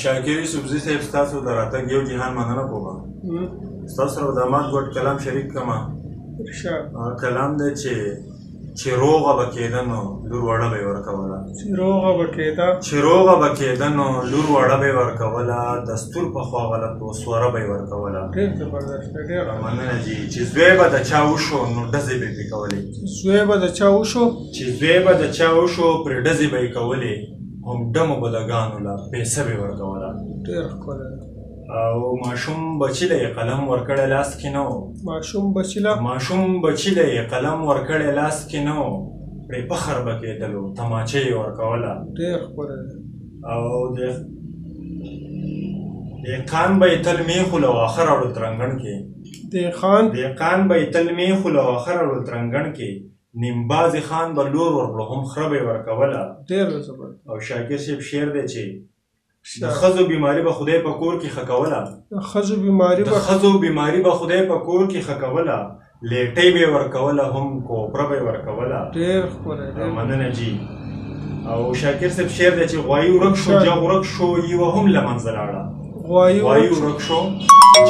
شاکر یوسفزي صاحب ستاسو د راتګ یو جهان مننه کوم. ستاسو سره د داماد ګډ کلام شریک کما. کلام دی چې روغه به کېده نو لور وړه به یې ورکوله. چې روغه به کېده نو لور وړه به یې ورکوله. دستور په خوا غلط و سوره به یې ورکوله. مننه جي. چې زوی به د چا وشو نو ډزې به یې پرې کولې. چې زوی به د چا وشو پرې ډزې به یې کولې. هم ډمو بدګانو له پیسه به یې ورکوله. ډېر ښکلی. او ماشوم بچي له یې قلم ورکړی لاس کې نه و. ماشوم بچي له یې قلم ورکړی لاس کې نه و. پرې فخر به کېدلو تماچه یې ورکوله. ډېر ښکلی. او دهقان به یې تل میخ و له واښه راوړل ترنګڼ کې. دهقان به یې تل میخ و له واښه راوړل ترنګڼ کې. نیمبازي خان به لور ورکړو هم خره به یې ورکوله. ډېر زبردست. او شاکر صاحب شعر دی چې د ښځو بیماري به خدای په کور کې ښه کوله. د ښځو بیماري به خدای په کور کې ښه کوله. لیټۍ به یې ورکوله هم کوپره به یې ورکوله. ډېر ښکلی. مننه جي. او شاکر صاحب شعر دی چې غوایي ورک شو جغ ورک شو یوه هم له منځه لاړه. غوایي ورک شو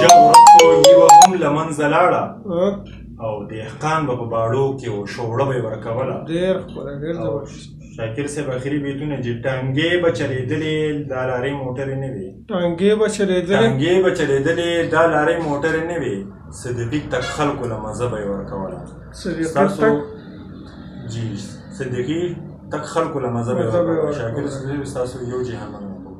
جغ ورک شو یوه هم له منځه لاړه. او دهقان به په باړو کې و شوړه به یې ورکوله. ډېر ښکلی. ډېر زبردست. شاکر صاحب آخري بیتونه چې ټانګې به چلېدلې دا لارې موټرې نه وې. ټانګې به چلېدلې دا لارې موټرې نه وې. صدیقي تک خلکو له مزه به یې ورکوله. صدیقي تک خلکو له مزه به یې ورکوله. شاکر صاحب ستاسو یو جهان مننه کوم.